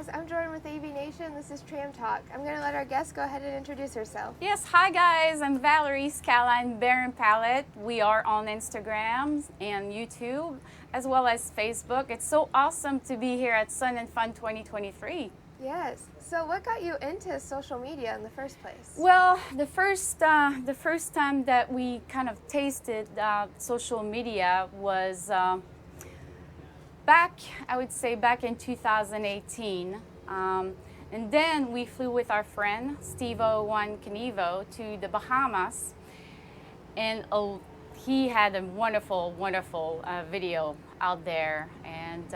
guys, I'm Jordan with Aviation. This is Tram Talk. I'm going to let our guest go ahead and introduce herself. Yes, hi guys, I'm Valerie Skyline Baron Pilot. We are on Instagram and YouTube as well as Facebook. It's so awesome to be here at Sun and Fun 2023. Yes. So what got you into social media in the first place? Well, the first time that we kind of tasted social media was I would say back in 2018. And then we flew with our friend, Steve-01 Canivo, to the Bahamas. And he had a wonderful, wonderful video out there. And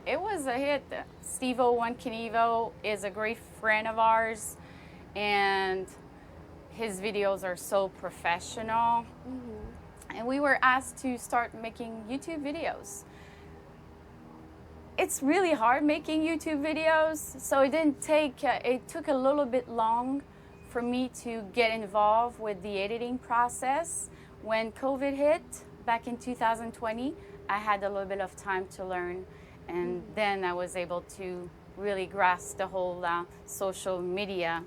it was a hit. Steve-01 Canivo is a great friend of ours. And his videos are so professional. Mm-hmm. And we were asked to start making YouTube videos. It's really hard making YouTube videos, so it took a little bit long for me to get involved with the editing process. When COVID hit back in 2020, I had a little bit of time to learn, and then I was able to really grasp the whole social media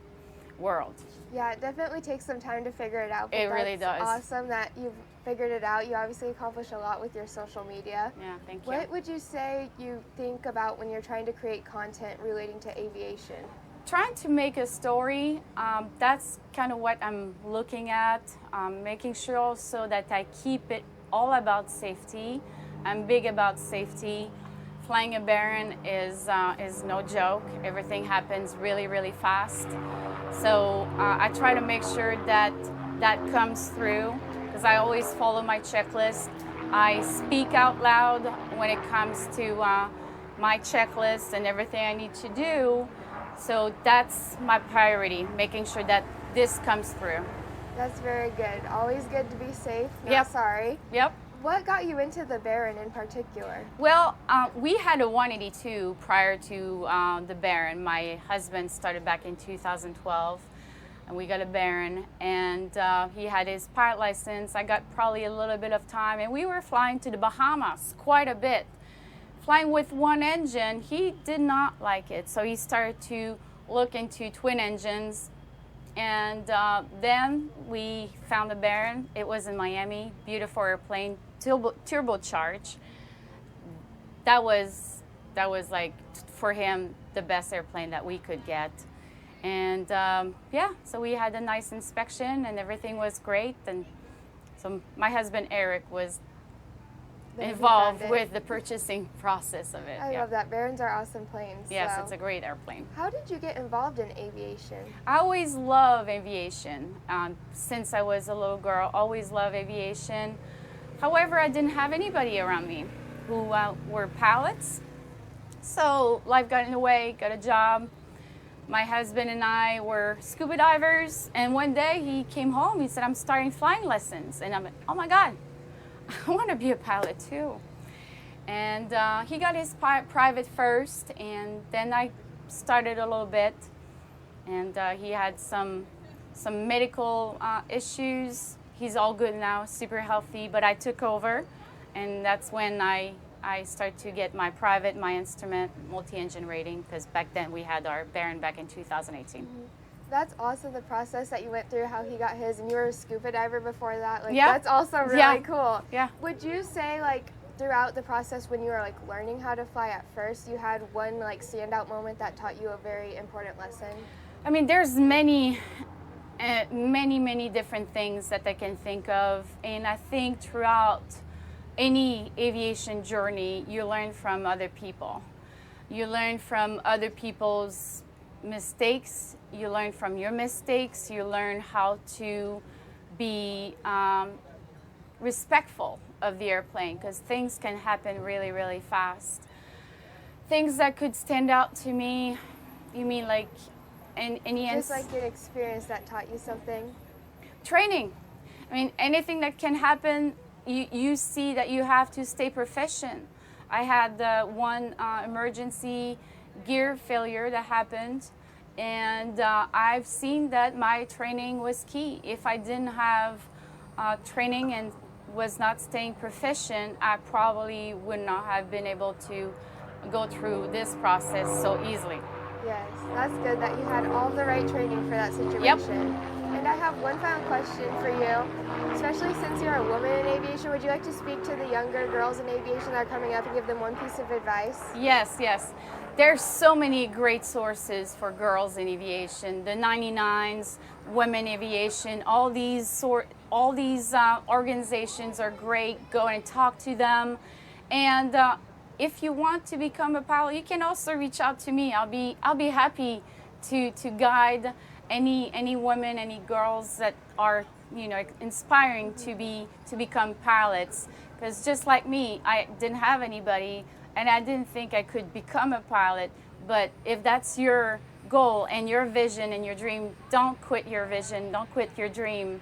world. Yeah, it definitely takes some time to figure it out. But it really does. It's awesome that you've figured it out. You obviously accomplished a lot with your social media. Yeah, thank you. What would you say you think about when you're trying to create content relating to aviation? Trying to make a story, that's kind of what I'm looking at. Making sure also that I keep it all about safety. I'm big about safety. Flying a Baron is no joke. Everything happens really, really fast. So I try to make sure that comes through, because I always follow my checklist. I speak out loud when it comes to my checklist and everything I need to do. So that's my priority, making sure that this comes through. That's very good. Always good to be safe, not Yep. sorry. Yep. What got you into the Baron in particular? Well, we had a 182 prior to the Baron. My husband started back in 2012, and we got a Baron, and he had his pilot license. I got probably a little bit of time, and we were flying to the Bahamas quite a bit. Flying with one engine, he did not like it, so he started to look into twin engines. And then we found the Baron. It was in Miami, beautiful airplane, turbocharged. That was like, for him, the best airplane that we could get. And yeah, so we had a nice inspection and everything was great. And so my husband Eric was involved with the purchasing process of it. I love that. Barons are awesome planes. Yes, so. it's a great airplane. How did you get involved in aviation? I always love aviation. Since I was a little girl, always loved aviation. However, I didn't have anybody around me who were pilots. So life got in the way, got a job. My husband and I were scuba divers, and one day he came home, he said, I'm starting flying lessons. And I'm like, oh my God, I want to be a pilot too. And he got his private first, and then I started a little bit. And he had some medical issues. He's all good now, super healthy, but I took over, and that's when I started to get my private, my instrument, multi-engine rating, because back then we had our Baron back in 2018. Mm-hmm. That's awesome, the process that you went through, how he got his, and you were a scuba diver before that. Like, yeah. That's also really cool. Yeah. Would you say, like, throughout the process when you were, like, learning how to fly at first, you had one, like, standout moment that taught you a very important lesson? I mean, there's many different things that I can think of, and I think throughout any aviation journey, you learn from other people. You learn from other people's mistakes, you learn from your mistakes, you learn how to be respectful of the airplane, because things can happen really, really fast. Things that could stand out to me, you mean like Just like an experience that taught you something? Training. I mean, anything that can happen, you see that you have to stay proficient. I had one emergency gear failure that happened, and I've seen that my training was key. If I didn't have training and was not staying proficient, I probably would not have been able to go through this process so easily. Yes, that's good that you had all the right training for that situation. And I have one final question for you, especially since you're a woman in aviation. Would you like to speak to the younger girls in aviation that are coming up and give them one piece of advice? Yes, yes. There's so many great sources for girls in aviation. The 99s, Women Aviation, all these organizations are great. Go and talk to them. And if you want to become a pilot, you can also reach out to me. I'll be happy to guide any women, any girls that are inspiring to become pilots. Because just like me, I didn't have anybody, and I didn't think I could become a pilot. But if that's your goal and your vision and your dream, don't quit your vision, don't quit your dream.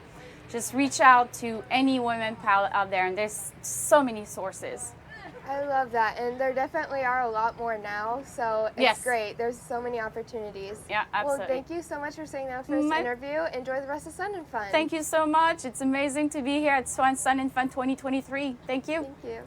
Just reach out to any women pilot out there, and there's so many sources. I love that, and there definitely are a lot more now, so it's great. There's so many opportunities. Yeah, absolutely. Well, thank you so much for saying that for this interview. Enjoy the rest of Sun and Fun. Thank you so much. It's amazing to be here at Sun and Fun 2023. Thank you. Thank you.